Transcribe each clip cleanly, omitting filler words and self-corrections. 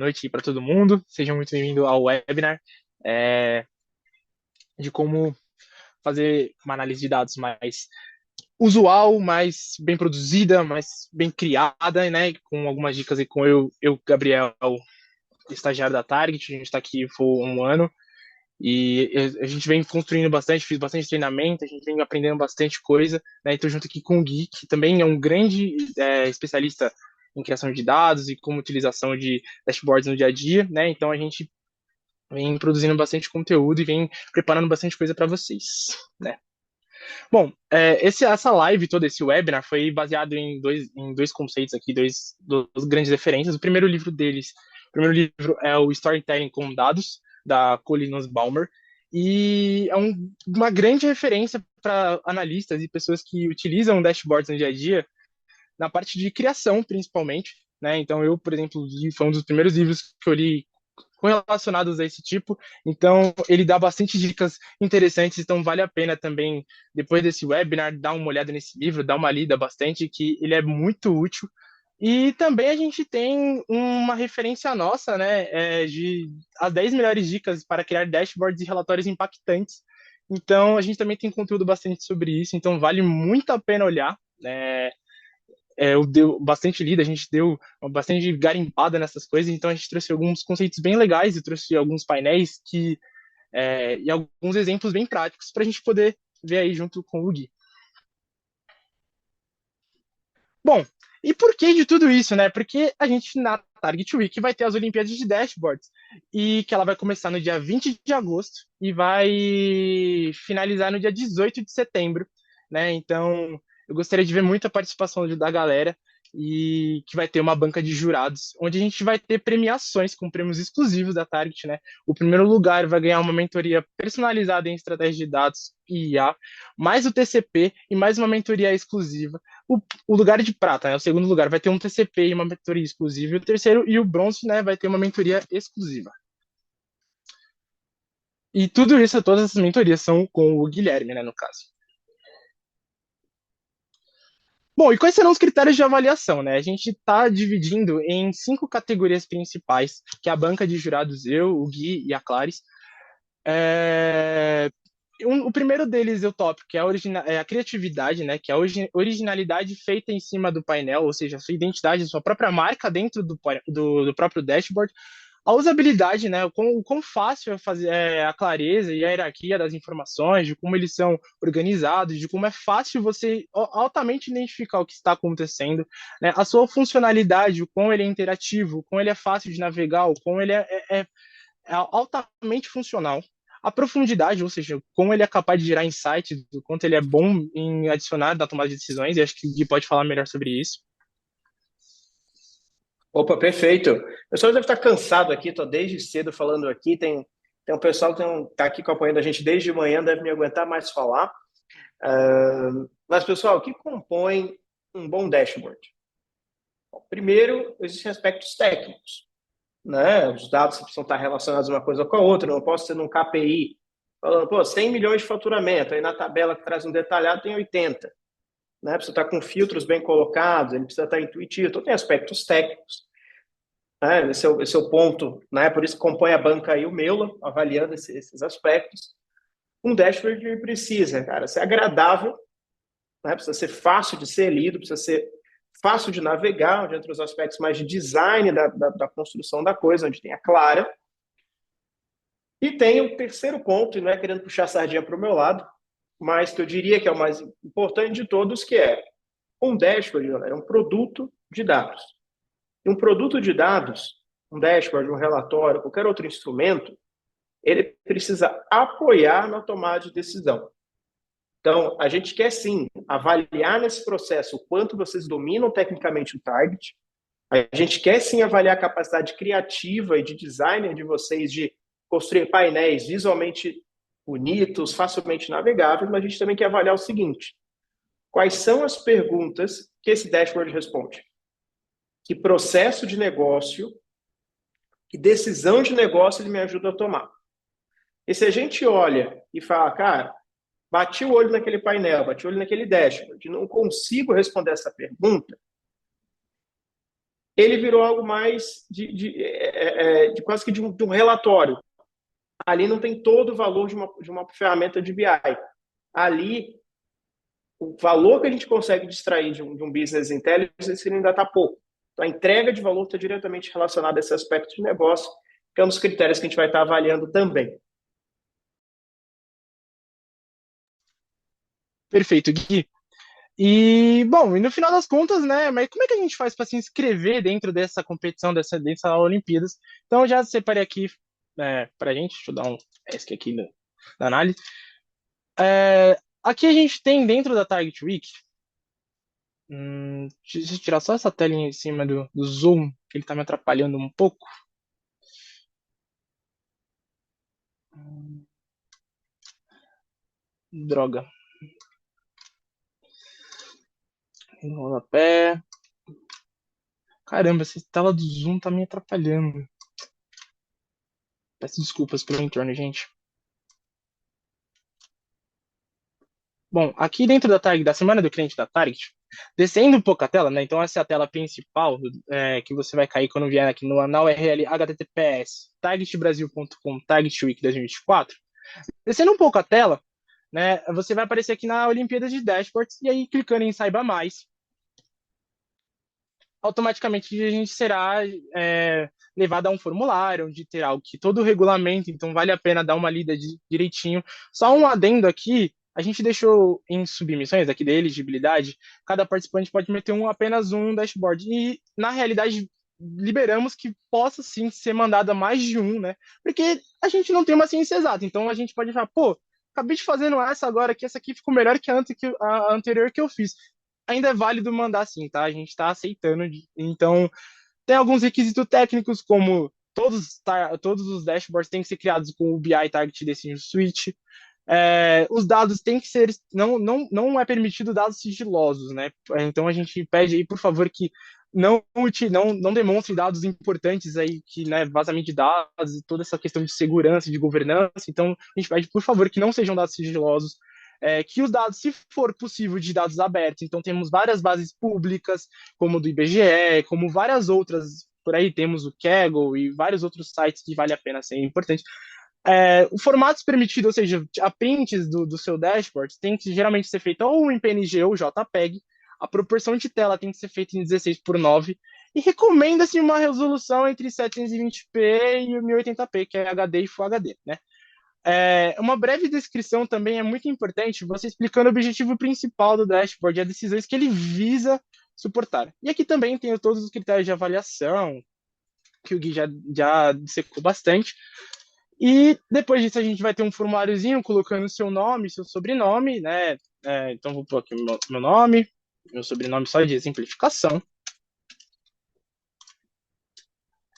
noite para todo mundo. Sejam muito bem-vindos ao webinar é, de como fazer uma análise de dados mais usual, mais bem produzida, mais bem criada, né? Com algumas dicas aí com Gabriel, estagiário da Target. A gente está aqui por um ano e a gente vem construindo bastante, fiz bastante treinamento, a gente vem aprendendo bastante coisa, né? Estou junto aqui com o Gui, que também é um grande especialista em criação de dados e como utilização de dashboards no dia a dia, né? Então a gente vem produzindo bastante conteúdo e vem preparando bastante coisa para vocês, né? Bom, essa live, todo esse webinar, foi baseado em dois conceitos aqui, duas grandes referências. O primeiro livro é o Storytelling com Dados, da Colin Nussbaumer, e é uma grande referência para analistas e pessoas que utilizam dashboards no dia a dia, na parte de criação, principalmente, né? Então, eu, por exemplo, foi um dos primeiros livros que eu li correlacionados a esse tipo. Então, ele dá bastante dicas interessantes, então vale a pena também, depois desse webinar, dar uma olhada nesse livro, dar uma lida bastante, que ele é muito útil. E também a gente tem uma referência nossa, né, de as 10 melhores dicas para criar dashboards e relatórios impactantes. Então, a gente também tem conteúdo bastante sobre isso, então vale muito a pena olhar. Eu deu bastante lida, a gente deu bastante garimpada nessas coisas, então a gente trouxe alguns conceitos bem legais e trouxe alguns painéis e alguns exemplos bem práticos para a gente poder ver aí junto com o Gui. Bom, e por que de tudo isso, né? Porque a gente na Target Week vai ter as Olimpíadas de Dashboards e que ela vai começar no dia 20 de agosto e vai finalizar no dia 18 de setembro, né? Então, eu gostaria de ver muita participação da galera e que vai ter uma banca de jurados, onde a gente vai ter premiações com prêmios exclusivos da Target, né? O primeiro lugar vai ganhar uma mentoria personalizada em estratégia de dados e IA, mais o TCP e mais uma mentoria exclusiva. O lugar de prata, né? O segundo lugar vai ter um TCP e uma mentoria exclusiva. E o terceiro e o bronze, né? Vai ter uma mentoria exclusiva. E tudo isso, todas essas mentorias são com o Guilherme, né? No caso. Bom, e quais serão os critérios de avaliação, né? A gente está dividindo em 5 categorias principais, que é a banca de jurados, eu, o Gui e a Claris. É... o primeiro deles, o tópico, que é a criatividade, né? Que é a originalidade feita em cima do painel, ou seja, a sua identidade, a sua própria marca dentro do próprio dashboard. A usabilidade, né? O quão fácil é fazer a clareza e a hierarquia das informações, de como eles são organizados, de como é fácil você altamente identificar o que está acontecendo, né? A sua funcionalidade, o quão ele é interativo, o quão ele é fácil de navegar, o quão ele é altamente funcional. A profundidade, ou seja, como ele é capaz de gerar insights, o quanto ele é bom em adicionar na tomada de decisões, e acho que o Gui pode falar melhor sobre isso. Opa, perfeito. O pessoal deve estar cansado aqui, estou desde cedo falando aqui. Tem um pessoal que está aqui acompanhando a gente desde de manhã, deve me aguentar mais falar. Mas, pessoal, o que compõe um bom dashboard? Bom, primeiro, existem aspectos técnicos, né? Os dados precisam estar relacionados uma coisa com a outra. Não posso ser num KPI falando, pô, 100 milhões de faturamento, aí na tabela que traz um detalhado tem 80. Né? Precisa estar com filtros bem colocados, ele precisa estar intuitivo. Então, tem aspectos técnicos. Né? Esse é o ponto, né? Por isso que compõe a banca aí o Meula, avaliando esses aspectos. Um dashboard precisa, cara, ser agradável, né? Precisa ser fácil de ser lido, precisa ser fácil de navegar, onde entra os aspectos mais de design da construção da coisa, onde tem a clara. E tem o terceiro ponto, e não é querendo puxar a sardinha para o meu lado, mas que eu diria que é o mais importante de todos, que é um dashboard, galera, é um produto de dados. E um produto de dados, um dashboard, um relatório, qualquer outro instrumento, ele precisa apoiar na tomada de decisão. Então, a gente quer sim avaliar nesse processo o quanto vocês dominam tecnicamente o target. A gente quer sim avaliar a capacidade criativa e de design de vocês de construir painéis visualmente bonitos, facilmente navegáveis, mas a gente também quer avaliar o seguinte: quais são as perguntas que esse dashboard responde? Que processo de negócio, que decisão de negócio ele me ajuda a tomar? E se a gente olha e fala, cara, bati o olho naquele painel, bati o olho naquele dashboard, não consigo responder essa pergunta, ele virou algo mais de quase que de um relatório. Ali não tem todo o valor de uma ferramenta de BI. Ali, o valor que a gente consegue distrair de um business intelligence ele ainda está pouco. Então, a entrega de valor está diretamente relacionada a esse aspecto de negócio, que é um dos critérios que a gente vai estar avaliando também. Perfeito, Gui. E, bom, e no final das contas, né, mas como é que a gente faz para se inscrever dentro dessa competição, dessa Olimpíadas? Então, eu já separei aqui para a gente, deixa eu dar um ESC aqui na análise. Aqui a gente tem dentro da Target Week, deixa eu tirar só essa telinha em cima do Zoom, que ele está me atrapalhando um pouco. Droga. Rodapé. Caramba, essa tela do Zoom tá me atrapalhando. Peço desculpas pelo entorno, gente. Bom, aqui dentro da Target, da semana do cliente da Target, descendo um pouco a tela, né? Então essa é a tela principal que você vai cair quando vier aqui na URL https targetbrasil.com Target Week 2024. Descendo um pouco a tela, né? Você vai aparecer aqui na Olimpíada de Dashboards e aí clicando em Saiba Mais, automaticamente a gente será levado a um formulário onde terá o que todo o regulamento, então vale a pena dar uma lida direitinho. Só um adendo aqui, a gente deixou em submissões aqui de elegibilidade, cada participante pode meter apenas um dashboard e na realidade liberamos que possa sim ser mandada mais de um, né? Porque a gente não tem uma ciência exata, então a gente pode falar, pô, acabei de fazendo essa agora, que essa aqui ficou melhor que a anterior que eu fiz, ainda é válido mandar sim, tá? A gente está aceitando. Então, tem alguns requisitos técnicos, como todos os dashboards têm que ser criados com o BI Target Decision Suite. Os dados têm que ser. Não é permitido dados sigilosos, né? Então, a gente pede aí, por favor, que não demonstre dados importantes aí, que, né, vazamento de dados e toda essa questão de segurança, de governança. Então, a gente pede, por favor, que não sejam dados sigilosos, que os dados, se for possível, de dados abertos. Então, temos várias bases públicas, como do IBGE, como várias outras, por aí temos o Kaggle e vários outros sites que vale a pena ser importante. O formato permitido, ou seja, a prints do seu dashboard, tem que geralmente ser feita ou em PNG ou JPEG. A proporção de tela tem que ser feita em 16:9 e recomenda-se uma resolução entre 720p e 1080p, que é HD e Full HD, né? Uma breve descrição também é muito importante, você explicando o objetivo principal do dashboard e as decisões que ele visa suportar. E aqui também tem todos os critérios de avaliação, que o Gui já dissecou bastante. E depois disso a gente vai ter um formuláriozinho colocando seu nome, seu sobrenome, né? Então vou pôr aqui meu nome, meu sobrenome só de exemplificação.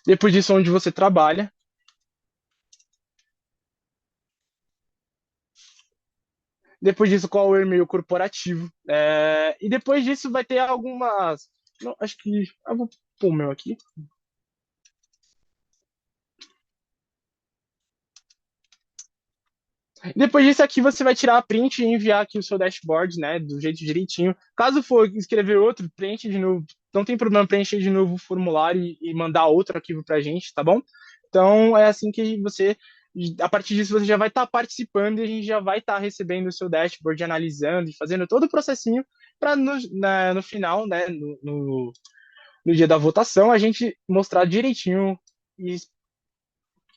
Depois disso, onde você trabalha. Depois disso, qual é o e-mail corporativo. E depois disso vai ter algumas. Não, acho que. Eu vou pôr o meu aqui. Depois disso aqui você vai tirar a print e enviar aqui o seu dashboard, né, do jeito direitinho. Caso for escrever outro, preenche de novo. Não tem problema preencher de novo o formulário e mandar outro arquivo pra gente, tá bom? Então é assim que você, a partir disso você já vai estar participando e a gente já vai estar recebendo o seu dashboard, analisando e fazendo todo o processinho para no final, né, no dia da votação, a gente mostrar direitinho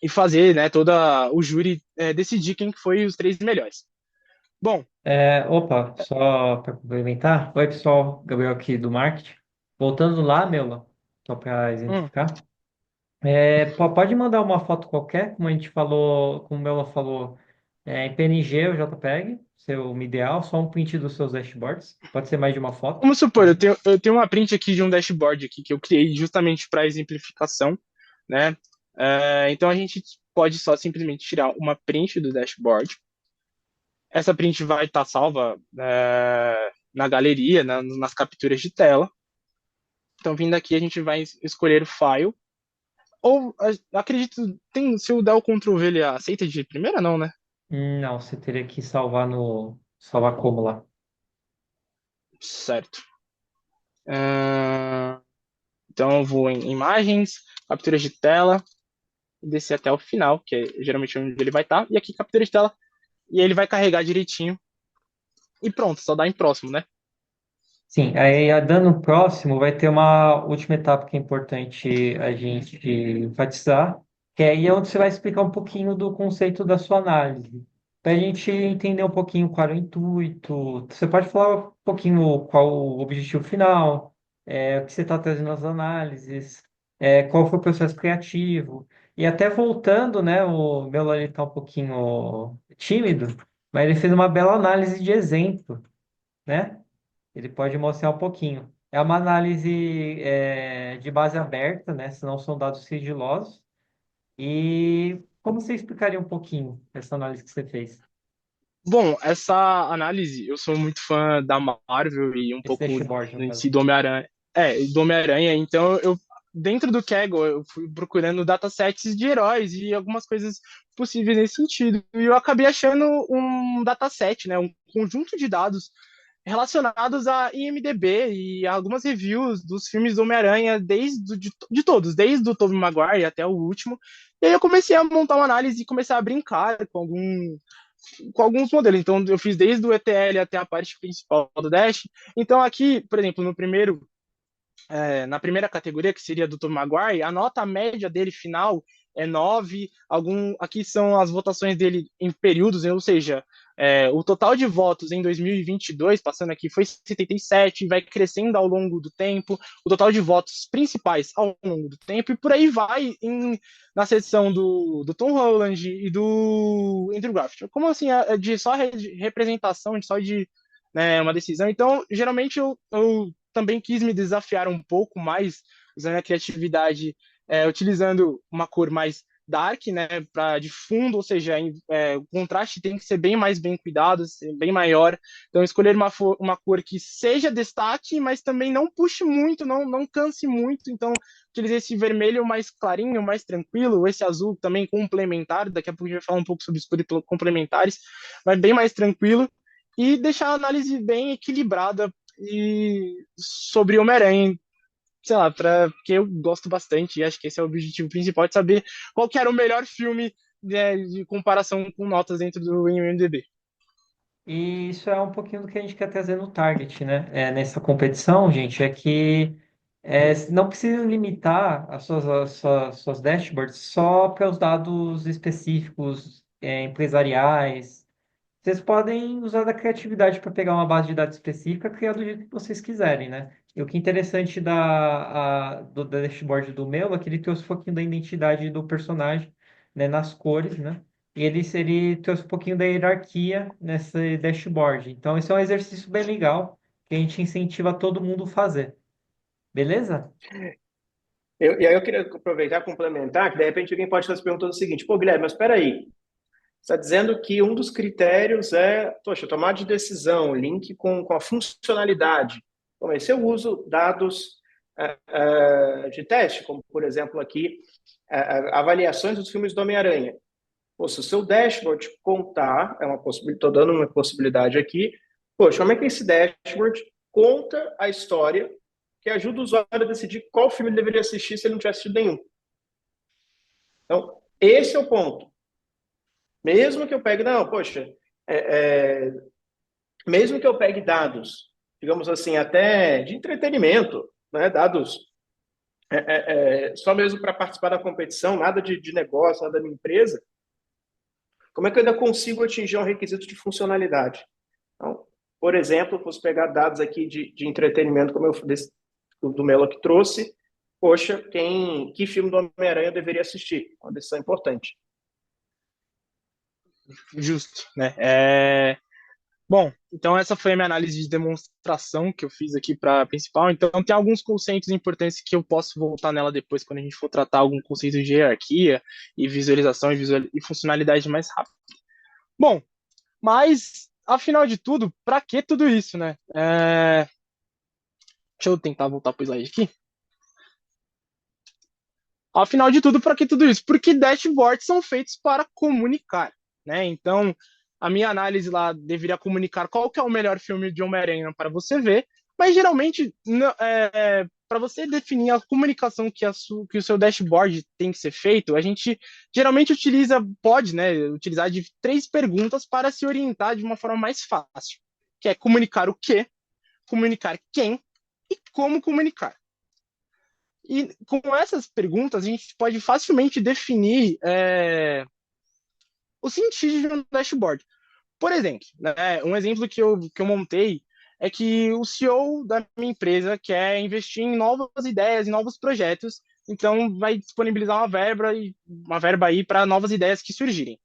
e fazer, né, toda o júri decidir quem foi os 3 melhores. Bom, Opa, só para complementar. Oi, pessoal, Gabriel aqui do marketing. Voltando lá, Meula, só para hum, exemplificar. Pode mandar uma foto qualquer, como a gente falou, como o Meula falou, em PNG ou JPEG, seu ideal, só um print dos seus dashboards. Pode ser mais de uma foto. vamos supor, eu tenho uma print aqui de um dashboard aqui que eu criei justamente para exemplificação, né? Então a gente pode só simplesmente tirar uma print do dashboard. Essa print vai estar salva na galeria, nas capturas de tela. Então, vindo aqui, a gente vai escolher o file. Ou, acredito, se eu der o Ctrl V, ele aceita de primeira? Não, né? Não, você teria que salvar no. Salvar como lá? Certo. Ah, Então eu vou em imagens, capturas de tela, e descer até o final, que é geralmente onde ele vai estar, e aqui captura de tela, e ele vai carregar direitinho, e pronto, só dá em próximo, né? Sim, aí dando o próximo, vai ter uma última etapa que é importante a gente enfatizar, que aí é onde você vai explicar um pouquinho do conceito da sua análise, para a gente entender um pouquinho qual é o intuito. Você pode falar um pouquinho qual o objetivo final, o que você está trazendo nas análises, qual foi o processo criativo, e até voltando, né, o meu está um pouquinho tímido, mas ele fez uma bela análise de exemplo, né? Ele pode mostrar um pouquinho. É uma análise de base aberta, né? Senão são dados sigilosos. E como você explicaria um pouquinho essa análise que você fez? Bom, essa análise, eu sou muito fã da Marvel e um Esse pouco dashboard, no em si caso. do Homem-Aranha. Do Homem-Aranha, então dentro do Kaggle, eu fui procurando datasets de heróis e algumas coisas possíveis nesse sentido. E eu acabei achando um dataset, né, um conjunto de dados relacionados a IMDb e algumas reviews dos filmes do Homem-Aranha, de todos, desde o Tobey Maguire até o último. E aí eu comecei a montar uma análise e comecei a brincar com alguns modelos. Então, eu fiz desde o ETL até a parte principal do Dash. Então, aqui, por exemplo, na primeira categoria, que seria do Tom Maguire, a nota média dele final é 9. Aqui são as votações dele em períodos, ou seja, o total de votos em 2022, passando aqui, foi 77, vai crescendo ao longo do tempo, o total de votos principais ao longo do tempo, e por aí vai na seção do Tom Holland e do Andrew Garfield. Como assim, de só representação, só de uma decisão. Então, geralmente, eu também quis me desafiar um pouco mais, usando a criatividade, utilizando uma cor mais dark, né, para de fundo, ou seja, o contraste tem que ser bem mais bem cuidado, ser bem maior. Então, escolher uma cor que seja destaque, mas também não puxe muito, não canse muito. Então, utilizei esse vermelho mais clarinho, mais tranquilo, esse azul também complementar. Daqui a pouco a gente vai falar um pouco sobre escolher complementares, mas bem mais tranquilo. E deixar a análise bem equilibrada e sobre Homem-Aranha, sei lá, porque eu gosto bastante e acho que esse é o objetivo principal de saber qual que era o melhor filme de comparação com notas dentro do IMDb. E isso é um pouquinho do que a gente quer trazer no Target, né? Nessa competição, gente, é que não precisa limitar as suas dashboards só para os dados específicos, empresariais. Vocês podem usar da criatividade para pegar uma base de dados específica, criar do jeito que vocês quiserem, né? E o que é interessante do dashboard do meu é que ele trouxe um pouquinho da identidade do personagem, né, nas cores, né? E ele trouxe um pouquinho da hierarquia nesse dashboard. Então, esse é um exercício bem legal que a gente incentiva todo mundo a fazer. Beleza? E aí eu queria aproveitar e complementar, que de repente alguém pode estar se perguntando o seguinte, pô, Guilherme, mas espera aí, você está dizendo que um dos critérios é, poxa, tomar de decisão, link com a funcionalidade. Bom, mas se eu uso dados de teste, como por exemplo aqui, avaliações dos filmes do Homem-Aranha. Pô, se o seu dashboard contar, é uma possibilidade, estou dando uma possibilidade aqui, poxa, como é que esse dashboard conta a história que ajuda o usuário a decidir qual filme ele deveria assistir se ele não tiver assistido nenhum? Então, esse é o ponto. Mesmo que eu pegue, não, poxa, é, é, mesmo que eu pegue dados, digamos assim, até de entretenimento, né, dados só mesmo para participar da competição, nada de negócio, nada da minha empresa, como é que eu ainda consigo atingir um requisito de funcionalidade? Então, por exemplo, posso pegar dados aqui de entretenimento, como do Melo que trouxe, poxa, que filme do Homem-Aranha eu deveria assistir? Uma decisão importante. Justo, né? Bom, então essa foi a minha análise de demonstração que eu fiz aqui para a principal. Então tem alguns conceitos importantes que eu posso voltar nela depois quando a gente for tratar algum conceito de hierarquia e visualização e funcionalidade mais rápido. Bom, mas afinal de tudo, para que tudo isso, né? Deixa eu tentar voltar para o slide aqui. Afinal de tudo, para que tudo isso? Porque dashboards são feitos para comunicar, né? Então, a minha análise lá deveria comunicar qual que é o melhor filme de Homem-Aranha para você ver, mas geralmente para você definir a comunicação que o seu dashboard tem que ser feito, a gente geralmente pode, né, utilizar de 3 perguntas para se orientar de uma forma mais fácil, que é comunicar o quê, comunicar quem e como comunicar. E com essas perguntas, a gente pode facilmente definir o sentido de um dashboard. Por exemplo, né, um exemplo que eu montei é que o CEO da minha empresa quer investir em novas ideias, em novos projetos, então vai disponibilizar uma verba aí para novas ideias que surgirem.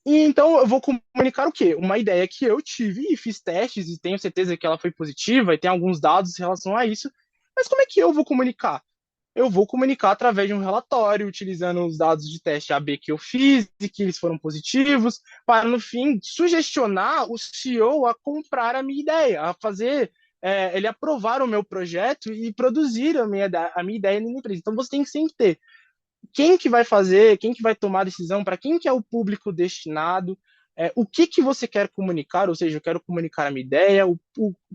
E então eu vou comunicar o quê? Uma ideia que eu tive e fiz testes e tenho certeza que ela foi positiva e tem alguns dados em relação a isso. Mas como é que eu vou comunicar? Eu vou comunicar através de um relatório, utilizando os dados de teste AB que eu fiz e que eles foram positivos, para, no fim, sugestionar o CEO a comprar a minha ideia, a fazer ele aprovar o meu projeto e produzir a minha ideia na empresa. Então, você tem que sempre ter quem que vai fazer, quem que vai tomar a decisão, para quem que é o público destinado, o que você quer comunicar, ou seja, eu quero comunicar a minha ideia,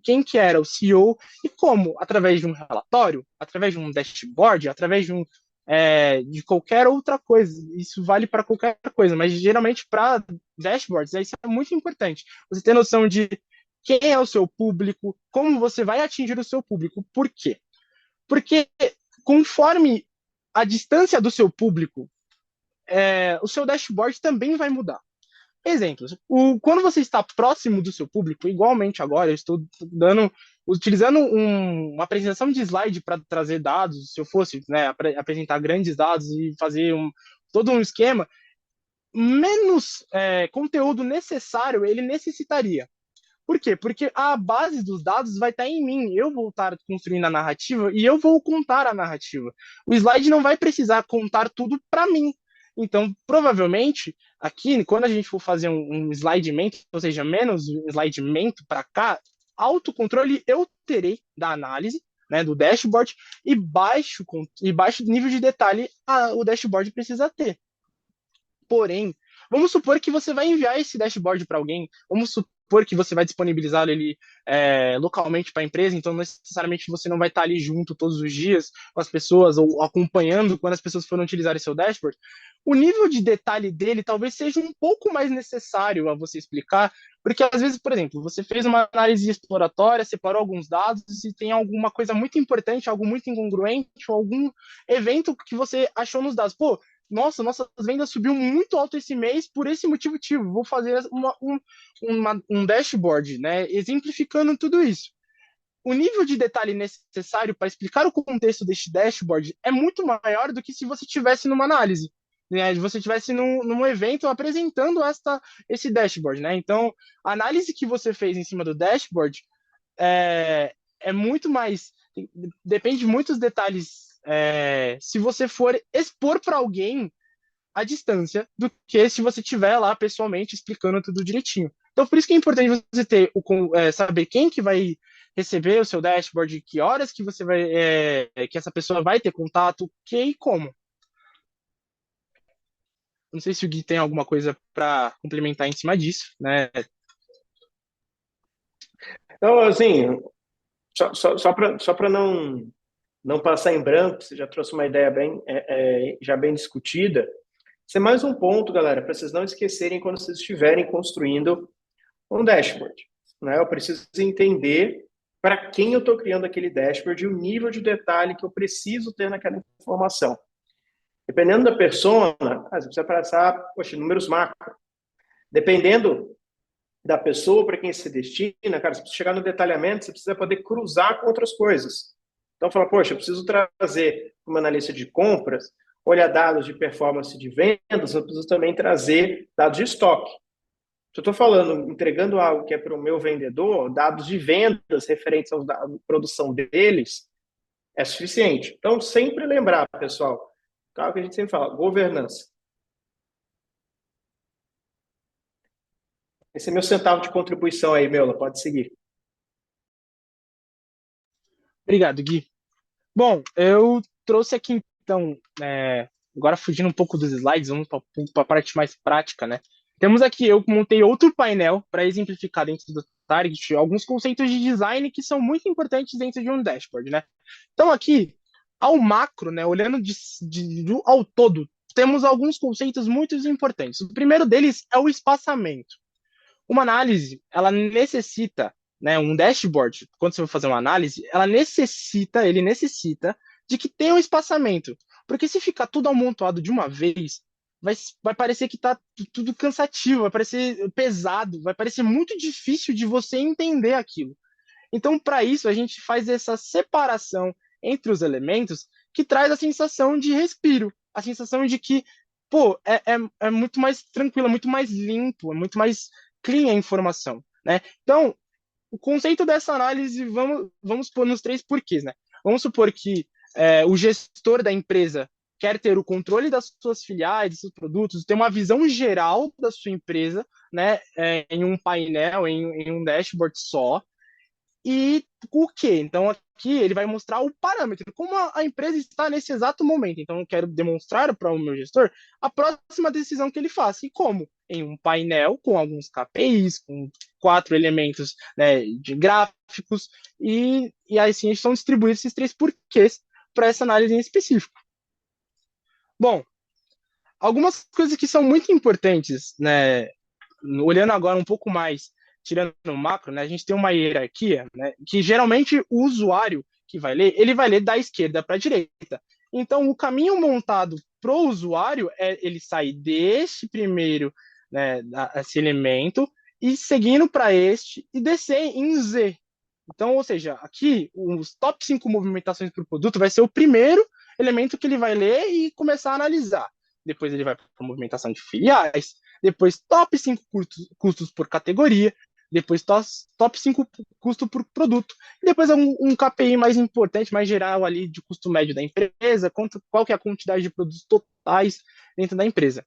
quem que era o CEO e como, através de um relatório, através de um dashboard, através de qualquer outra coisa. Isso vale para qualquer coisa, mas geralmente para dashboards, isso é muito importante. Você ter noção de quem é o seu público, como você vai atingir o seu público, por quê? Porque conforme a distância do seu público, o seu dashboard também vai mudar. Exemplos. Quando você está próximo do seu público, igualmente agora, eu estou utilizando uma apresentação de slide para trazer dados, se eu fosse, né, apresentar grandes dados e fazer todo um esquema, menos conteúdo necessário ele necessitaria. Por quê? Porque a base dos dados vai estar em mim. Eu vou estar construindo a narrativa e eu vou contar a narrativa. O slide não vai precisar contar tudo para mim. Então, provavelmente, aqui, quando a gente for fazer um slidemento, ou seja, menos um slidemento para cá, autocontrole eu terei da análise, né, do dashboard, e baixo nível de detalhe o dashboard precisa ter. Porém, vamos supor que você vai enviar esse dashboard para alguém, vamos supor que você vai disponibilizar ele localmente para a empresa, então necessariamente você não vai estar ali junto todos os dias com as pessoas ou acompanhando quando as pessoas forem utilizar esse seu dashboard. O nível de detalhe dele talvez seja um pouco mais necessário a você explicar, porque às vezes, por exemplo, você fez uma análise exploratória, separou alguns dados e tem alguma coisa muito importante, algo muito incongruente, ou algum evento que você achou nos dados. Pô, nossas vendas subiu muito alto esse mês por esse motivo. Vou fazer um dashboard, né, exemplificando tudo isso. O nível de detalhe necessário para explicar o contexto deste dashboard é muito maior do que se você tivesse numa análise, né, se você tivesse num evento apresentando esse dashboard, né? Então, a análise que você fez em cima do dashboard é muito mais, depende de muitos detalhes. Se você for expor para alguém a distância do que se você estiver lá pessoalmente explicando tudo direitinho. Então, por isso que é importante você saber quem que vai receber o seu dashboard, que horas que você vai, que essa pessoa vai ter contato, que e como. Não sei se o Gui tem alguma coisa para complementar em cima disso, né? Então, assim, só para não passar em branco, você já trouxe uma ideia já bem discutida. Isso é mais um ponto, galera, para vocês não esquecerem quando vocês estiverem construindo um dashboard. Né? Eu preciso entender para quem eu estou criando aquele dashboard e o nível de detalhe que eu preciso ter naquela informação. Dependendo da persona, você precisa passar, números macro. Dependendo da pessoa para quem se destina, cara, você precisa chegar no detalhamento, você precisa poder cruzar com outras coisas. Então, fala, eu preciso trazer uma analista de compras, olhar dados de performance de vendas, eu preciso também trazer dados de estoque. Se eu estou falando, entregando algo que é para o meu vendedor, dados de vendas referentes à produção deles, é suficiente. Então, sempre lembrar, pessoal, claro que a gente sempre fala, governança. Esse é meu centavo de contribuição aí, Meula, pode seguir. Obrigado, Gui. Bom, eu trouxe aqui, então, agora fugindo um pouco dos slides, vamos para a parte mais prática, né? Temos aqui, eu montei outro painel para exemplificar dentro do Target alguns conceitos de design que são muito importantes dentro de um dashboard, né? Então aqui, ao macro, né, olhando ao todo, temos alguns conceitos muito importantes. O primeiro deles é o espaçamento. Uma análise, ela necessita, né, um dashboard, quando você vai fazer uma análise, ele necessita de que tenha um espaçamento. Porque se ficar tudo amontoado de uma vez, vai parecer que está tudo cansativo, vai parecer pesado, vai parecer muito difícil de você entender aquilo. Então, para isso, a gente faz essa separação entre os elementos que traz a sensação de respiro, a sensação de que, pô, é muito mais tranquilo, é muito mais limpo, é muito mais clean a informação, né? Então, o conceito dessa análise, vamos pôr nos três porquês, né? Vamos supor que o gestor da empresa quer ter o controle das suas filiais, dos seus produtos, ter uma visão geral da sua empresa, né, em um painel, em um dashboard só, e o quê? Então, aqui ele vai mostrar o parâmetro, como a empresa está nesse exato momento. Então, eu quero demonstrar para o meu gestor a próxima decisão que ele faça. E como? Em um painel com alguns KPIs, com 4 elementos, né, de gráficos, e aí sim estão distribuídos esses 3 porquês para essa análise em específico. Bom, algumas coisas que são muito importantes, né, olhando agora um pouco mais, tirando o macro, né, a gente tem uma hierarquia, né, que geralmente o usuário que vai ler, ele vai ler da esquerda para a direita. Então, o caminho montado para o usuário é ele sair deste primeiro, né, esse elemento, e seguindo para este e descer em Z. Então, ou seja, aqui, os top 5 movimentações para o produto vai ser o primeiro elemento que ele vai ler e começar a analisar. Depois ele vai para a movimentação de filiais, depois top 5 custos por categoria, depois top 5 custo por produto, e depois um KPI mais importante, mais geral ali de custo médio da empresa, qual que é a quantidade de produtos totais dentro da empresa.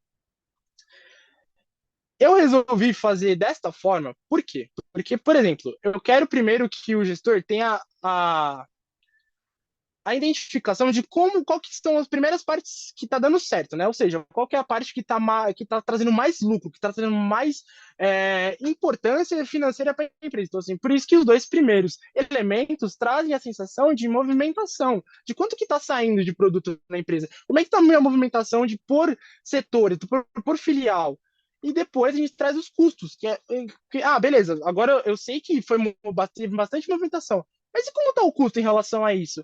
Eu resolvi fazer desta forma, por quê? Porque, por exemplo, eu quero primeiro que o gestor tenha a identificação de qual que são as primeiras partes que está dando certo, né? Ou seja, qual que é a parte que está trazendo mais lucro, que está trazendo mais importância financeira para a empresa. Então, assim, por isso que os 2 primeiros elementos trazem a sensação de movimentação, de quanto que está saindo de produto na empresa, como é que está a minha movimentação de por setor, por filial. E depois a gente traz os custos, beleza, agora eu sei que teve bastante movimentação, mas e como está o custo em relação a isso?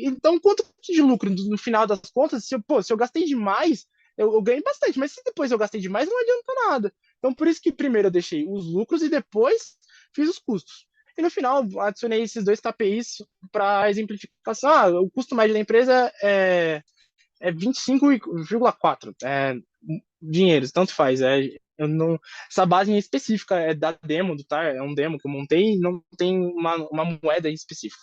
Então quanto de lucro no final das contas? Se eu gastei demais, eu ganhei bastante, mas se depois eu gastei demais, não adianta nada. Então por isso que primeiro eu deixei os lucros e depois fiz os custos. E no final adicionei esses 2 KPIs para exemplificação. O custo médio da empresa é 25,4 dinheiros, tanto faz. Eu não, essa base em específica é da demo, é um demo que eu montei e não tem uma moeda em específico.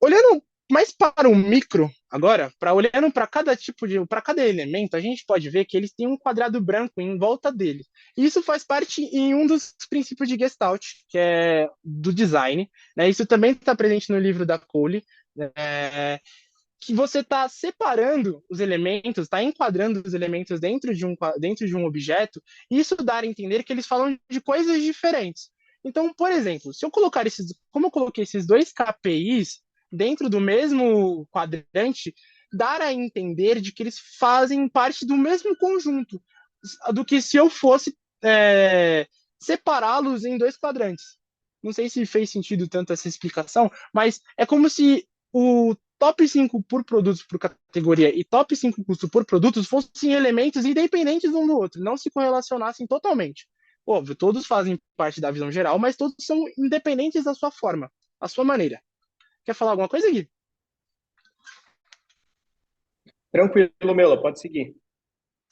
Olhando mais para o micro agora, olhando para para cada elemento, a gente pode ver que eles têm um quadrado branco em volta dele. E isso faz parte em um dos princípios de Gestalt, que é do design, né? Isso também está presente no livro da Cole, que você está separando os elementos, está enquadrando os elementos dentro de um objeto, e isso dá a entender que eles falam de coisas diferentes. Então, por exemplo, se eu colocar como eu coloquei esses 2 KPIs dentro do mesmo quadrante, dá a entender de que eles fazem parte do mesmo conjunto, do que se eu fosse separá-los em 2 quadrantes. Não sei se fez sentido tanto essa explicação, mas é como se o top 5 por produtos por categoria e top 5 custo por produtos fossem elementos independentes um do outro, não se correlacionassem totalmente. Óbvio, todos fazem parte da visão geral, mas todos são independentes da sua forma, a sua maneira. Quer falar alguma coisa, Gui? Tranquilo, Melo, pode seguir.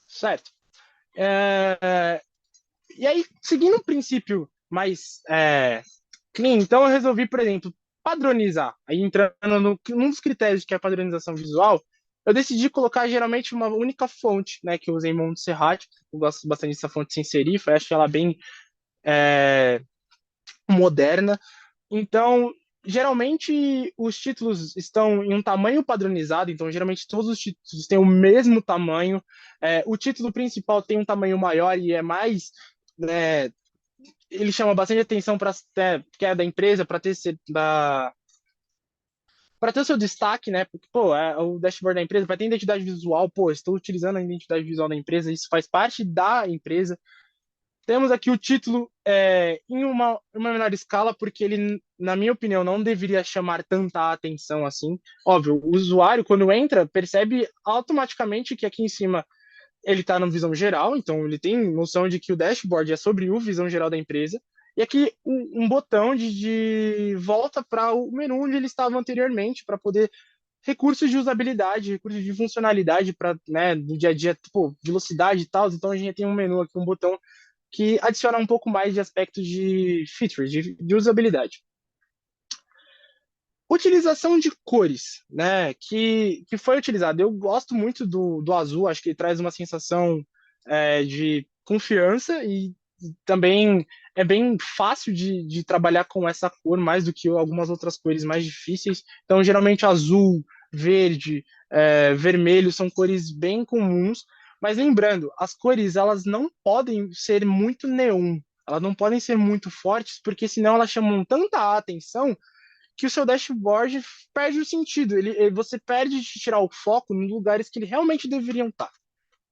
Certo. E aí, seguindo um princípio mais clean, então eu resolvi, por exemplo, padronizar. Aí entrando num dos critérios que é a padronização visual, eu decidi colocar geralmente uma única fonte, né, que eu usei em Montserrat. Eu gosto bastante dessa fonte sem serif, eu acho ela bem moderna. Então, geralmente os títulos estão em um tamanho padronizado, então geralmente todos os títulos têm o mesmo tamanho. O título principal tem um tamanho maior e é mais, né, ele chama bastante atenção para que é da empresa, para ter o seu destaque, né? Porque, pô, o dashboard da empresa, para ter identidade visual, pô, estou utilizando a identidade visual da empresa, isso faz parte da empresa. Temos aqui o título em uma menor escala, porque ele, na minha opinião, não deveria chamar tanta atenção assim. Óbvio, o usuário, quando entra, percebe automaticamente que aqui em cima ele está no visão geral, então ele tem noção de que o dashboard é sobre o visão geral da empresa. E aqui um botão de volta para o menu onde ele estava anteriormente, para poder recursos de usabilidade, recursos de funcionalidade para, né, no dia a dia, tipo, velocidade e tal. Então a gente tem um menu aqui, um botão que adiciona um pouco mais de aspectos de features, de usabilidade. Utilização de cores, né, que foi utilizado. Eu gosto muito do azul, acho que ele traz uma sensação de confiança e também é bem fácil de trabalhar com essa cor, mais do que algumas outras cores mais difíceis. Então, geralmente azul, verde, vermelho são cores bem comuns, mas lembrando, as cores elas não podem ser muito neon, elas não podem ser muito fortes, porque senão elas chamam tanta atenção que o seu dashboard perde o sentido. Você perde de tirar o foco nos lugares que ele realmente deveriam estar.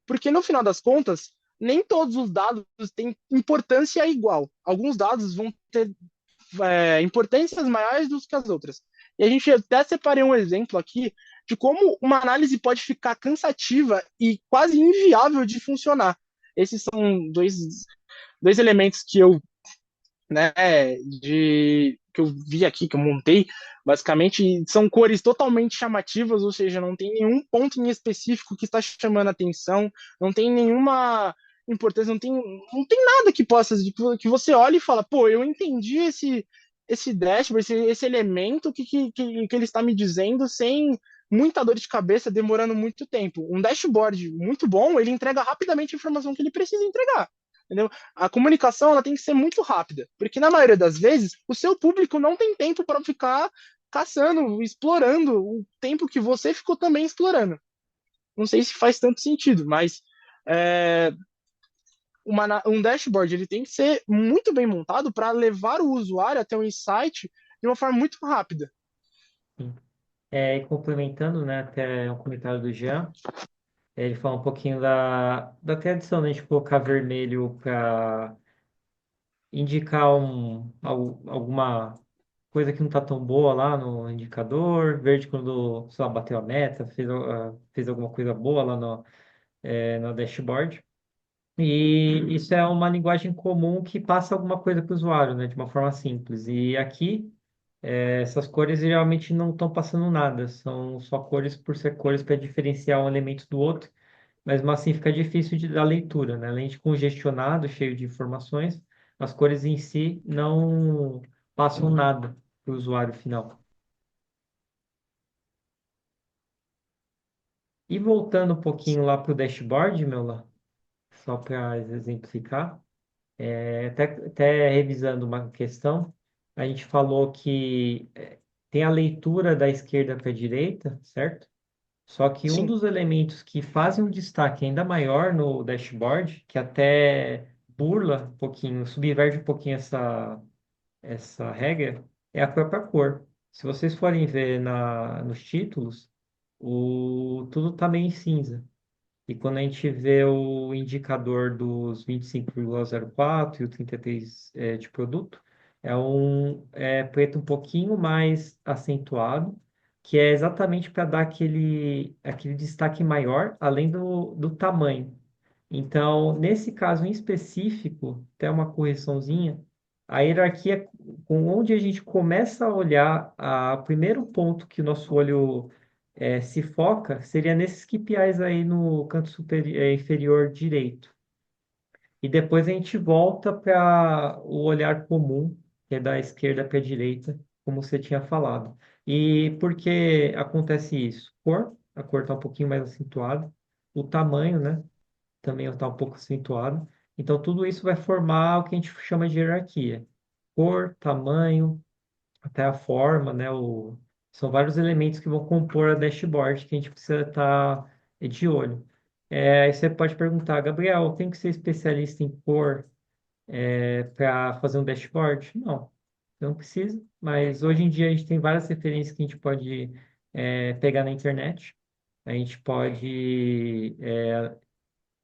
Porque no final das contas, nem todos os dados têm importância igual. Alguns dados vão ter importâncias maiores do que as outras. E a gente até separei um exemplo aqui de como uma análise pode ficar cansativa e quase inviável de funcionar. Esses são dois elementos que eu, né, que eu vi aqui, que eu montei, basicamente são cores totalmente chamativas, ou seja, não tem nenhum ponto em específico que está chamando a atenção, não tem nenhuma importância, não tem nada que possa, que você olhe e fala, pô, eu entendi esse dashboard, esse elemento que ele está me dizendo sem muita dor de cabeça, demorando muito tempo. Um dashboard muito bom, ele entrega rapidamente a informação que ele precisa entregar. Entendeu? A comunicação ela tem que ser muito rápida, porque na maioria das vezes o seu público não tem tempo para ficar caçando, explorando o tempo que você ficou também explorando. Não sei se faz tanto sentido, mas é, um dashboard ele tem que ser muito bem montado para levar o usuário até o insight de uma forma muito rápida. Sim. E complementando, né, até um comentário do Jean, ele fala um pouquinho da tradição, né, de colocar vermelho para indicar alguma coisa que não está tão boa lá no indicador, verde quando, sei lá, bateu a meta, fez alguma coisa boa lá no dashboard. E isso é uma linguagem comum que passa alguma coisa para o usuário, né, de uma forma simples. E aqui, essas cores geralmente não estão passando nada, são só cores por ser cores para diferenciar um elemento do outro, mas assim fica difícil da leitura, né? Além de congestionado, cheio de informações, as cores em si não passam nada para o usuário final. E voltando um pouquinho lá para o dashboard, meu lá, só para exemplificar. Até revisando uma questão, a gente falou que tem a leitura da esquerda para a direita, certo? Só que um Sim, dos elementos que fazem um destaque ainda maior no dashboard, que até burla um pouquinho, subverte um pouquinho essa regra, é a própria cor. Se vocês forem ver nos títulos, tudo está meio em cinza. E quando a gente vê o indicador dos 25,04 e o 33 de produto, é preto um pouquinho mais acentuado, que é exatamente para dar aquele destaque maior, além do tamanho. Então, nesse caso em específico, até uma correçãozinha, a hierarquia, com onde a gente começa a olhar, o primeiro ponto que o nosso olho se foca seria nesses KPIs aí no canto inferior direito. E depois a gente volta para o olhar comum, que é da esquerda para a direita, como você tinha falado. E por que acontece isso? A cor está um pouquinho mais acentuada, o tamanho, né, também está um pouco acentuado. Então tudo isso vai formar o que a gente chama de hierarquia. Cor, tamanho, até a forma, né? São vários elementos que vão compor a dashboard que a gente precisa estar de olho. Aí você pode perguntar, Gabriel, tem que ser especialista em cor para fazer um dashboard? Não, não precisa, mas hoje em dia a gente tem várias referências que a gente pode pegar na internet. A gente pode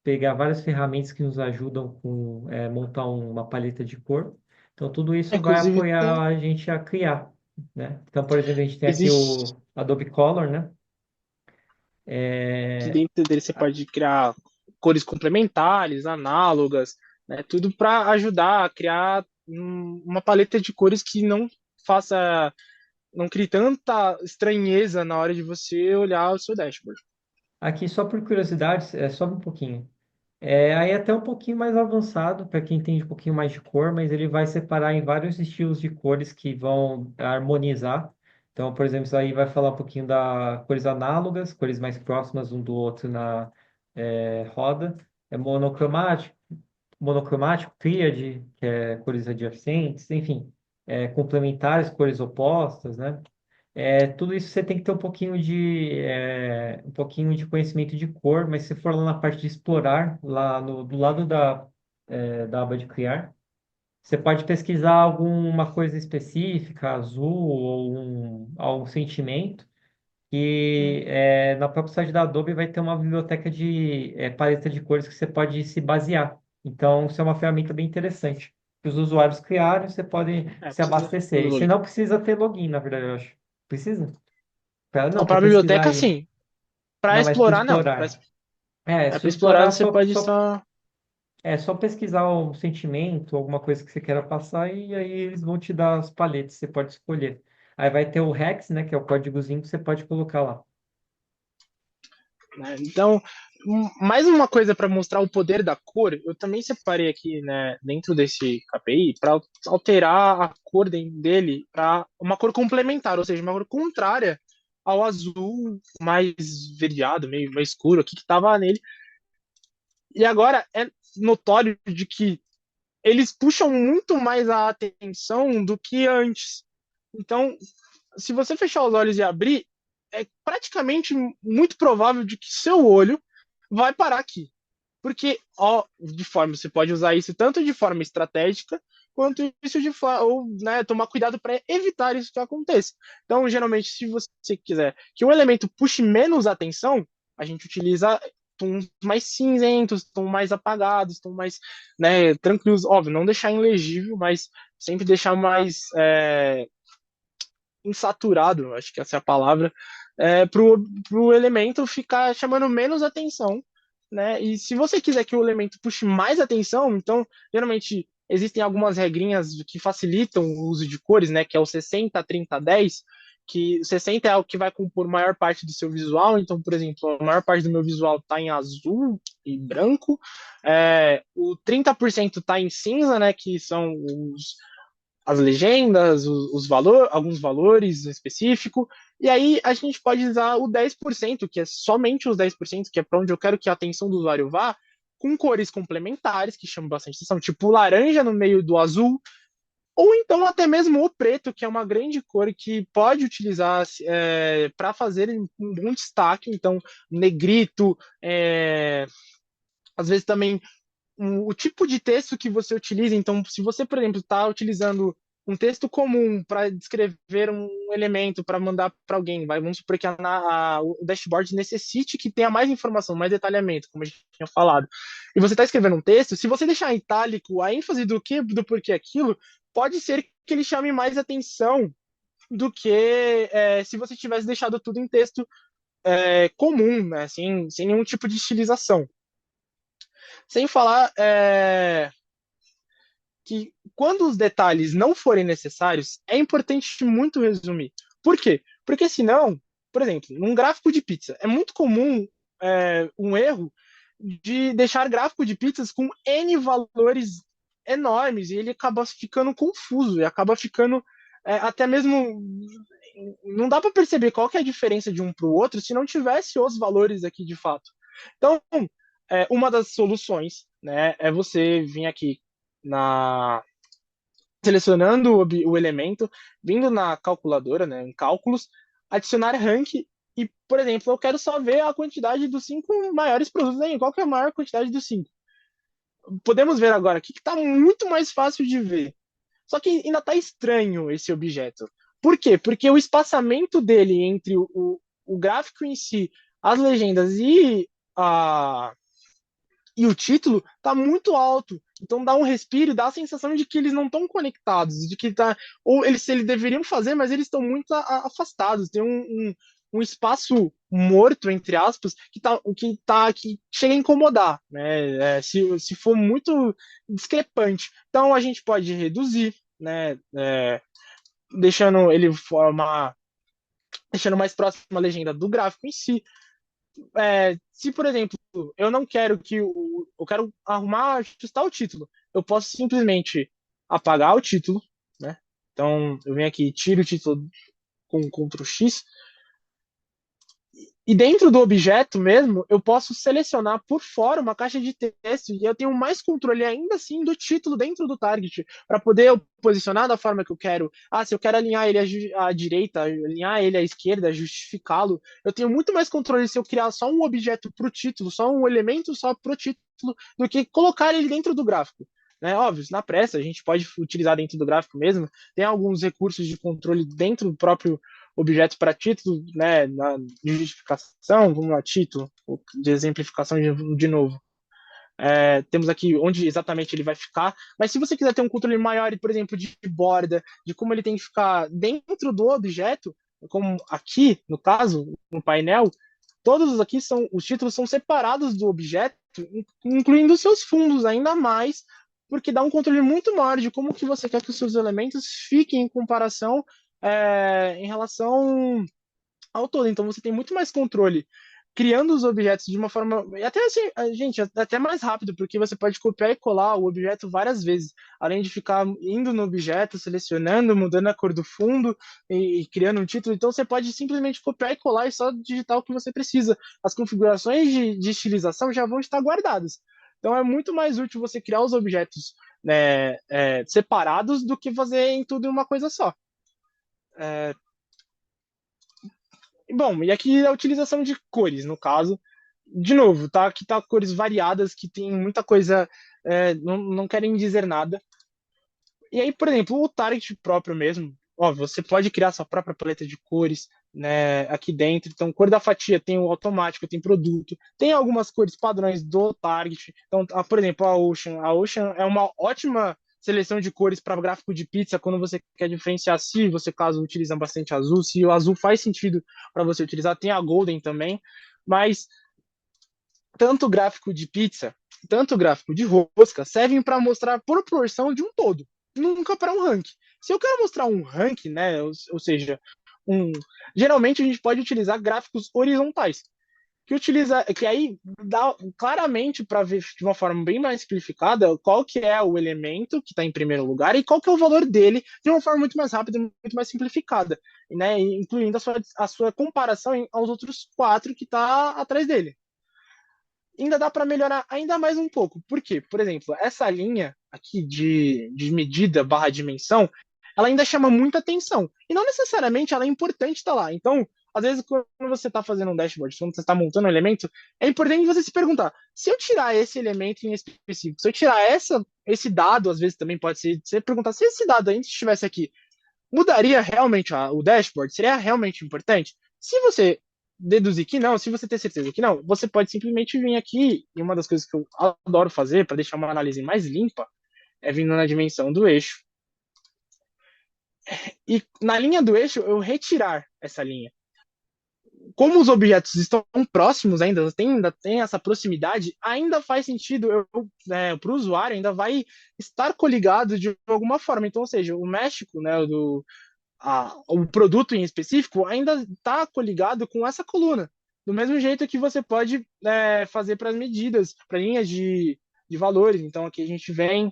pegar várias ferramentas que nos ajudam com montar uma paleta de cor. Então, tudo isso vai Inclusive, apoiar a gente a criar, né? Então, por exemplo, a gente tem aqui existe o Adobe Color, né? dentro dele você pode criar cores complementares, análogas, né? Tudo para ajudar a criar uma paleta de cores que faça, não crie tanta estranheza na hora de você olhar o seu dashboard. Aqui, só por curiosidade, sobe um pouquinho. Aí é até um pouquinho mais avançado para quem entende um pouquinho mais de cor, mas ele vai separar em vários estilos de cores que vão harmonizar. Então, por exemplo, isso aí vai falar um pouquinho da cores análogas, cores mais próximas um do outro na roda. É monocromático, tríade, que é cores adjacentes, enfim, complementares, cores opostas, né? Tudo isso você tem que ter um pouquinho de conhecimento de cor, mas se for lá na parte de explorar, lá do lado da aba de criar, você pode pesquisar alguma coisa específica, azul ou algum sentimento, e na própria site da Adobe vai ter uma biblioteca de paleta de cores que você pode se basear. Então, isso é uma ferramenta bem interessante. Que os usuários criaram, você pode se Precisa abastecer. do E você login. não precisa ter login, na verdade, eu acho. Precisa? Não, Para para a pesquisar biblioteca, aí. sim. Para Não, mas para explorar, não. Para explorar. Se explorar, explorar, você pode só. só pesquisar um sentimento, alguma coisa que você queira passar, e aí eles vão te dar as paletas, você pode escolher. Aí vai ter o Hex, né, que é o códigozinho que você pode colocar lá. Né? Então, mais uma coisa para mostrar o poder da cor, eu também separei aqui, né, dentro desse KPI, para alterar a cor dele para uma cor complementar, ou seja, uma cor contrária ao azul mais verdeado, meio escuro aqui que estava nele. E agora é notório de que eles puxam muito mais a atenção do que antes. Então, se você fechar os olhos e abrir, é praticamente muito provável de que seu olho vai parar aqui. Porque, ó, de forma, você pode usar isso tanto de forma estratégica, quanto isso de forma, ou, né, tomar cuidado para evitar isso que aconteça. Então, geralmente, se você quiser que um elemento puxe menos atenção, a gente utiliza tons mais cinzentos, tons mais apagados, tons mais, né, tranquilos. Óbvio, não deixar ilegível, mas sempre deixar mais insaturado, acho que essa é a palavra, para o elemento ficar chamando menos atenção, né? E se você quiser que o elemento puxe mais atenção, então, geralmente, existem algumas regrinhas que facilitam o uso de cores, né? Que é o 60, 30, 10, que 60 é o que vai compor maior parte do seu visual, então, por exemplo, a maior parte do meu visual está em azul e branco, o 30% está em cinza, né, que são as legendas, alguns valores específicos, e aí a gente pode usar o 10%, que é somente os 10%, que é para onde eu quero que a atenção do usuário vá, com cores complementares, que chamam bastante atenção, tipo laranja no meio do azul, ou então até mesmo o preto, que é uma grande cor que pode utilizar para fazer um bom destaque, então negrito, às vezes também o tipo de texto que você utiliza. Então, se você, por exemplo, está utilizando um texto comum para descrever um elemento para mandar para alguém, vamos supor que o dashboard necessite que tenha mais informação, mais detalhamento, como a gente tinha falado, e você está escrevendo um texto, se você deixar em itálico a ênfase do porquê aquilo, pode ser que ele chame mais atenção do que se você tivesse deixado tudo em texto comum, né, sem nenhum tipo de estilização. Sem falar que quando os detalhes não forem necessários, é importante muito resumir. Por quê? Porque senão, por exemplo, num gráfico de pizza, é muito comum um erro de deixar gráfico de pizzas com N valores enormes e ele acaba ficando confuso e acaba ficando até mesmo não dá para perceber qual que é a diferença de um para o outro se não tivesse os valores aqui de fato. Então, uma das soluções, né, é você vir aqui na selecionando o elemento, vindo na calculadora, né, em cálculos, adicionar rank e, por exemplo, eu quero só ver a quantidade dos 5 maiores produtos aí, qual que é a maior quantidade dos 5. Podemos ver agora aqui que está muito mais fácil de ver. Só que ainda está estranho esse objeto. Por quê? Porque o espaçamento dele entre o gráfico em si, as legendas e o título tá muito alto. Então dá um respiro e dá a sensação de que eles não estão conectados, de que tá. Ou eles deveriam fazer, mas eles estão muito afastados. Tem um espaço morto, entre aspas, que chega a incomodar, né? Se for muito discrepante. Então a gente pode reduzir, né? Deixando ele formar. Deixando mais próximo a legenda do gráfico em si. Se, por exemplo, eu não quero eu quero arrumar, ajustar o título, eu posso simplesmente apagar o título, né? Então, eu venho aqui, tiro o título com Ctrl X, e dentro do objeto mesmo, eu posso selecionar por fora uma caixa de texto e eu tenho mais controle ainda assim do título dentro do target, para poder posicionar da forma que eu quero. Se eu quero alinhar ele à direita, alinhar ele à esquerda, justificá-lo, eu tenho muito mais controle se eu criar só um objeto para o título, só um elemento só para o título, do que colocar ele dentro do gráfico. Né? Óbvio, na pressa a gente pode utilizar dentro do gráfico mesmo, tem alguns recursos de controle dentro do próprio objetos para título, né, na justificação, vamos lá, título, de exemplificação de novo. Temos aqui onde exatamente ele vai ficar, mas se você quiser ter um controle maior, por exemplo, de borda, de como ele tem que ficar dentro do objeto, como aqui, no caso, no painel, todos aqui os títulos são separados do objeto, incluindo os seus fundos ainda mais, porque dá um controle muito maior de como que você quer que os seus elementos fiquem em comparação em relação ao todo. Então você tem muito mais controle criando os objetos de uma forma. E até assim, gente, até mais rápido, porque você pode copiar e colar o objeto várias vezes, além de ficar indo no objeto, selecionando, mudando a cor do fundo e criando um título. Então você pode simplesmente copiar e colar e só digitar o que você precisa. As configurações de estilização já vão estar guardadas. Então é muito mais útil você criar os objetos, né, separados do que fazer em tudo em uma coisa só. Bom, e aqui a utilização de cores, no caso. De novo, tá? Aqui tá cores variadas, que tem muita coisa, não querem dizer nada. E aí, por exemplo, o target próprio mesmo, ó, você pode criar sua própria paleta de cores, né, aqui dentro. Então, cor da fatia tem o automático, tem produto, tem algumas cores padrões do target. Então, por exemplo, a Ocean. A Ocean é uma ótima seleção de cores para gráfico de pizza quando você quer diferenciar se você, caso, utiliza bastante azul, se o azul faz sentido para você utilizar. Tem a Golden também, mas tanto gráfico de pizza, tanto gráfico de rosca servem para mostrar a proporção de um todo, nunca para um rank. Se eu quero mostrar um rank, né, ou seja, geralmente a gente pode utilizar gráficos horizontais, que aí dá claramente para ver de uma forma bem mais simplificada qual que é o elemento que está em primeiro lugar e qual que é o valor dele de uma forma muito mais rápida, muito mais simplificada, né, incluindo a sua comparação aos outros 4 que está atrás dele. Ainda dá para melhorar ainda mais um pouco. Por quê? Por exemplo, essa linha aqui de medida barra dimensão, ela ainda chama muita atenção. E não necessariamente ela é importante estar lá. Então, às vezes, quando você está fazendo um dashboard, quando você está montando um elemento, é importante você se perguntar: se eu tirar esse elemento em específico, se eu tirar esse dado, às vezes também pode ser, você perguntar se esse dado ainda estivesse aqui, mudaria realmente o dashboard? Seria realmente importante? Se você deduzir que não, se você ter certeza que não, você pode simplesmente vir aqui, e uma das coisas que eu adoro fazer para deixar uma análise mais limpa é vindo na dimensão do eixo. E na linha do eixo, eu retirar essa linha. Como os objetos estão próximos ainda tem essa proximidade, ainda faz sentido para o usuário, ainda vai estar coligado de alguma forma. Então, ou seja, o México, né, o produto em específico ainda está coligado com essa coluna. Do mesmo jeito que você pode fazer para as medidas, para linhas de valores. Então, aqui a gente vem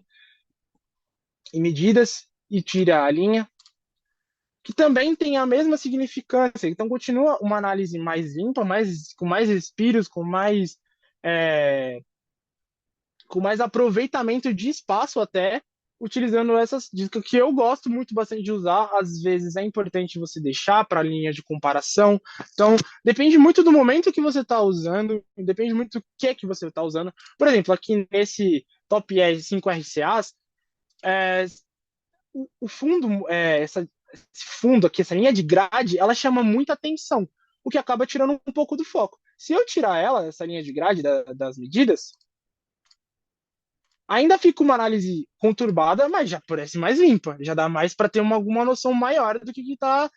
em medidas e tira a linha, que também tem a mesma significância. Então, continua uma análise mais limpa, com mais respiros, com mais aproveitamento de espaço até, utilizando essas dicas que eu gosto muito bastante de usar. Às vezes é importante você deixar para a linha de comparação. Então, depende muito do momento que você está usando, depende muito do que você está usando. Por exemplo, aqui nesse Top 5 RCAs, é, o fundo, esse fundo aqui, essa linha de grade, ela chama muita atenção, o que acaba tirando um pouco do foco. Se eu tirar ela, essa linha de grade das medidas, ainda fica uma análise conturbada, mas já parece mais limpa, já dá mais para ter alguma noção maior do que está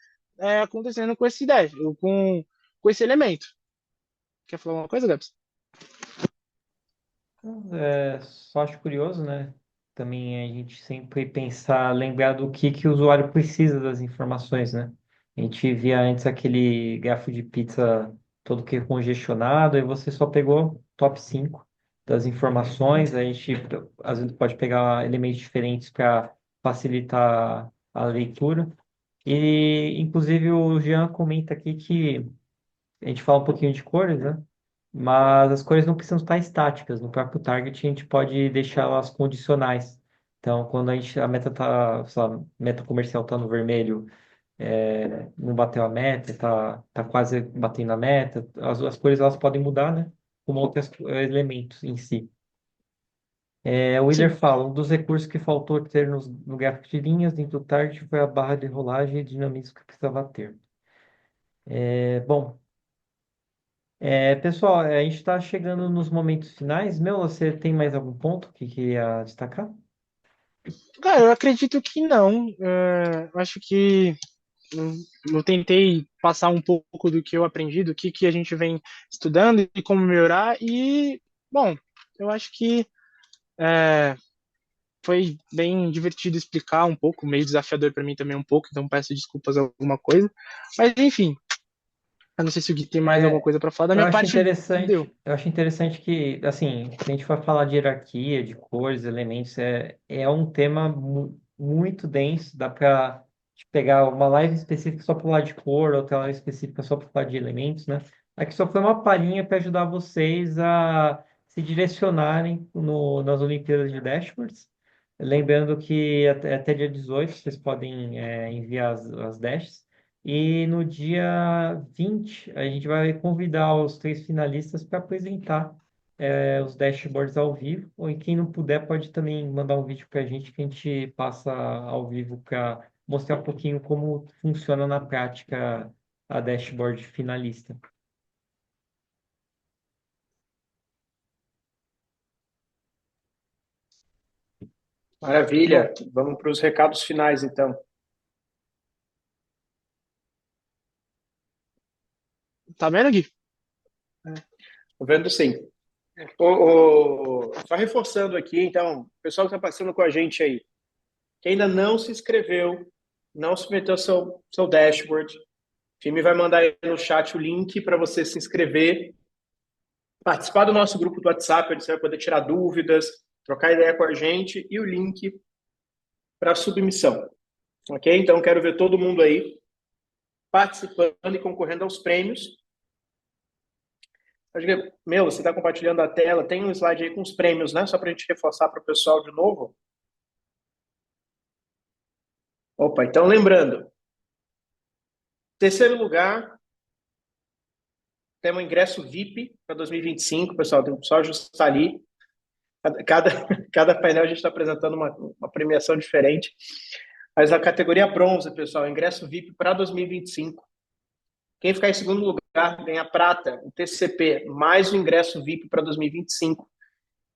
acontecendo com esse dash, com esse elemento. Quer falar alguma coisa, Gabs? Só acho curioso, né? Também a gente sempre pensar, lembrar do que o usuário precisa das informações, né? A gente via antes aquele garfo de pizza todo que congestionado, e você só pegou top 5 das informações. A gente às vezes pode pegar elementos diferentes para facilitar a leitura. E inclusive o Jean comenta aqui que a gente fala um pouquinho de cores, né? Mas as cores não precisam estar estáticas. No próprio target, a gente pode deixar elas condicionais. Então, quando a meta tá, sei lá, meta comercial está no vermelho, não bateu a meta, tá quase batendo a meta, as cores elas podem mudar, né? Como outros elementos em si. O Sim. Willer fala, um dos recursos que faltou ter no gráfico de linhas dentro do target foi a barra de rolagem e dinamismo que precisava ter. Bom, pessoal, a gente está chegando nos momentos finais. Meu, você tem mais algum ponto que queria destacar? Cara, eu acredito que não. Eu acho que eu tentei passar um pouco do que eu aprendi, do que a gente vem estudando e como melhorar. E, bom, eu acho que é, foi bem divertido explicar um pouco, meio desafiador para mim também um pouco, então peço desculpas alguma coisa. Mas, enfim, eu não sei se o Gui tem mais alguma É, coisa para falar. Da eu minha acho parte, deu. interessante, eu acho interessante que, assim, se a gente for falar de hierarquia, de cores, elementos, é um tema muito denso. Dá para pegar uma live específica só para falar de cor, outra live específica só para falar de elementos, né? Aqui só foi uma palhinha para ajudar vocês a se direcionarem nas Olimpíadas de Dashboards. Lembrando que até dia 18 vocês podem enviar as dashes. E no dia 20 a gente vai convidar os três finalistas para apresentar os dashboards ao vivo. Ou quem não puder, pode também mandar um vídeo para a gente que a gente passa ao vivo para mostrar um pouquinho como funciona na prática a dashboard finalista. Bom, Maravilha. Vamos para os recados finais, então. tá vendo, Gui? Tô vendo sim. Só reforçando aqui, então, o pessoal que está passando com a gente aí, que ainda não se inscreveu, não submeteu seu dashboard, o time vai mandar aí no chat o link para você se inscrever, participar do nosso grupo do WhatsApp, onde você vai poder tirar dúvidas, trocar ideia com a gente e o link para submissão. Ok? Então, quero ver todo mundo aí participando e concorrendo aos prêmios. Acho que, meu, você está compartilhando a tela, tem um slide aí com os prêmios, né? Só para a gente reforçar para o pessoal de novo. Opa, então lembrando, terceiro lugar, temos ingresso VIP para 2025, pessoal, tem só ajustar ali. Cada, cada painel a gente está apresentando uma premiação diferente. Mas a categoria bronze, pessoal, ingresso VIP para 2025. Quem ficar em segundo lugar ganha prata, o TCP, mais o ingresso VIP para 2025.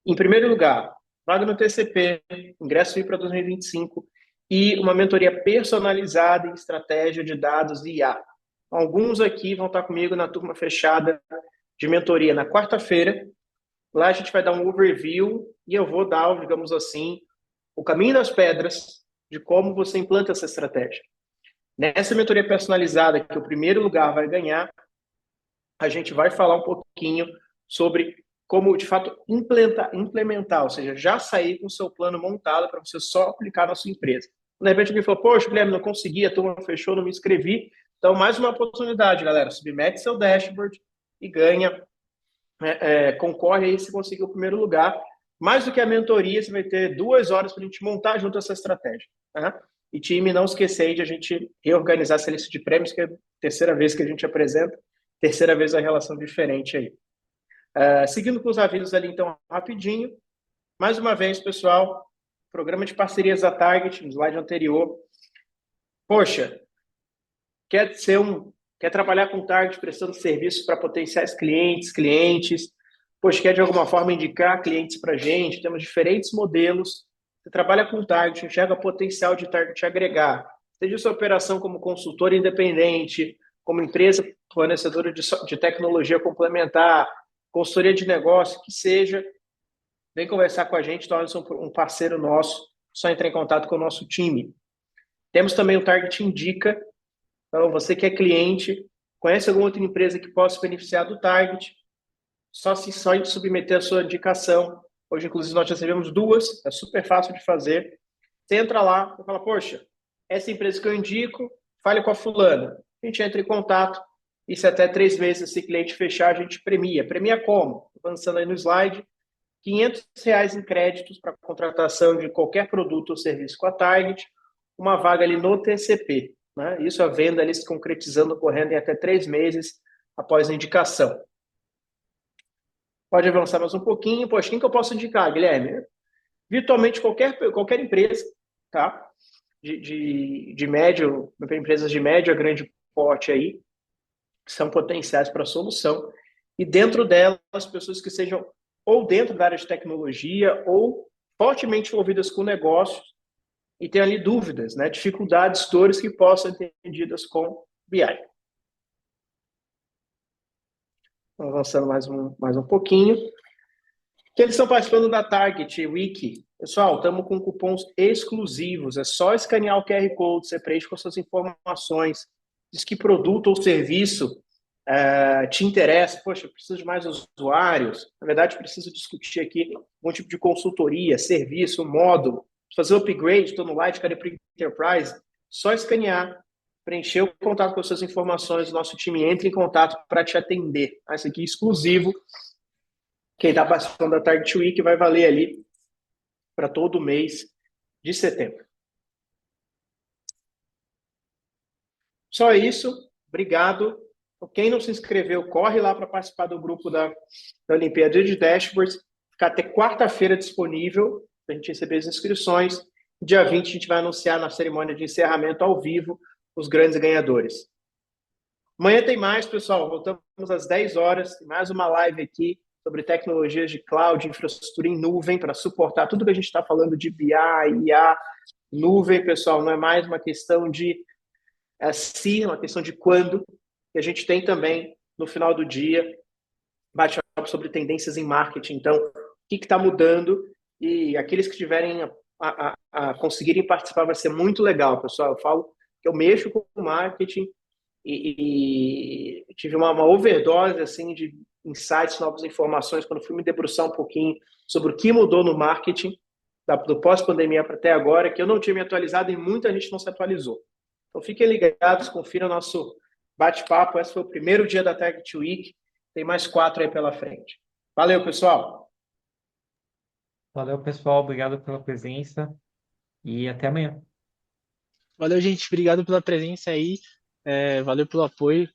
Em primeiro lugar, vaga no TCP, ingresso VIP para 2025 e uma mentoria personalizada em estratégia de dados e IA. Alguns aqui vão estar comigo na turma fechada de mentoria na quarta-feira. Lá a gente vai dar um overview e eu vou dar, digamos assim, o caminho das pedras de como você implanta essa estratégia. Nessa mentoria personalizada, que o primeiro lugar vai ganhar, a gente vai falar um pouquinho sobre como, de fato, implementar, ou seja, já sair com o seu plano montado para você só aplicar na sua empresa. De repente alguém falou, poxa, Guilherme, não consegui, a turma fechou, não me inscrevi. Então, mais uma oportunidade, galera. Submete seu dashboard e ganha, concorre aí se conseguir o primeiro lugar. mais do que a mentoria, você vai ter 2 horas para a gente montar junto essa estratégia. Tá? E time, não esquecer de a gente reorganizar essa lista de prêmios, que é a terceira vez que a gente apresenta, terceira vez a relação diferente aí. Seguindo com os avisos ali, então, rapidinho. Mais uma vez, pessoal, programa de parcerias da Target, no slide anterior. Poxa, quer trabalhar com Target prestando serviço para potenciais clientes, poxa, quer de alguma forma indicar clientes para a gente, temos diferentes modelos. Você trabalha com Target, enxerga potencial de Target agregar, seja sua operação como consultor independente, como empresa fornecedora de tecnologia complementar, consultoria de negócio, que seja, vem conversar com a gente, torne-se um parceiro nosso, só entrar em contato com o nosso time. Temos também o Target Indica. Então, você que é cliente, conhece alguma outra empresa que possa beneficiar do Target, só submeter a sua indicação. Hoje, inclusive, nós já recebemos 2, é super fácil de fazer. Você entra lá e fala, poxa, essa empresa que eu indico, fale com a fulana. A gente entra em contato e se até 3 meses esse cliente fechar, a gente premia. Premia como? Avançando aí no slide, R$ 500 em créditos para contratação de qualquer produto ou serviço com a Target, uma vaga ali no TCP. Né? Isso a venda ali se concretizando, ocorrendo em até 3 meses após a indicação. Pode avançar mais um pouquinho. Poxa, quem que eu posso indicar, Guilherme? Virtualmente qualquer empresa, tá? De médio, empresas de médio a grande porte aí, que são potenciais para a solução. E dentro delas, pessoas que sejam ou dentro da área de tecnologia ou fortemente envolvidas com negócios e tem ali dúvidas, né? Dificuldades, dores que possam ser entendidas com BI. Avançando mais um pouquinho. Que eles estão participando da Target Wiki. Pessoal, estamos com cupons exclusivos. É só escanear o QR Code, você preenche com suas informações, diz que produto ou serviço te interessa. Poxa, eu preciso de mais usuários. Na verdade, preciso discutir aqui um tipo de consultoria, serviço, módulo. Fazer o upgrade, estou no Light, cadê para Enterprise? Só escanear, preencher o contato com suas informações, o nosso time entra em contato para te atender. Esse aqui é exclusivo. Quem está participando da Target Week vai valer ali para todo mês de setembro. Só isso. Obrigado. Quem não se inscreveu, corre lá para participar do grupo da Olimpíada de Dashboards. Ficar até quarta-feira disponível para a gente receber as inscrições. Dia 20 a gente vai anunciar na cerimônia de encerramento ao vivo os grandes ganhadores. Amanhã tem mais, pessoal. Voltamos às 10 horas. Tem mais uma live aqui sobre tecnologias de cloud, infraestrutura em nuvem, para suportar tudo que a gente está falando de BI, IA, nuvem, pessoal. Não é mais uma questão de se, é uma questão de quando. E a gente tem também, no final do dia, bate-papo sobre tendências em marketing. Então, o que está mudando? E aqueles que tiverem a conseguirem participar vai ser muito legal, pessoal. Eu falo que eu mexo com marketing e tive uma overdose assim, de insights, novas informações, quando fui me debruçar um pouquinho sobre o que mudou no marketing do pós-pandemia para até agora, que eu não tinha me atualizado e muita gente não se atualizou. Então, fiquem ligados, confiram nosso bate-papo. Esse foi o primeiro dia da Target Week. Tem mais 4 aí pela frente. Valeu, pessoal! Valeu, pessoal. Obrigado pela presença e até amanhã. Valeu, gente. Obrigado pela presença aí. Valeu pelo apoio.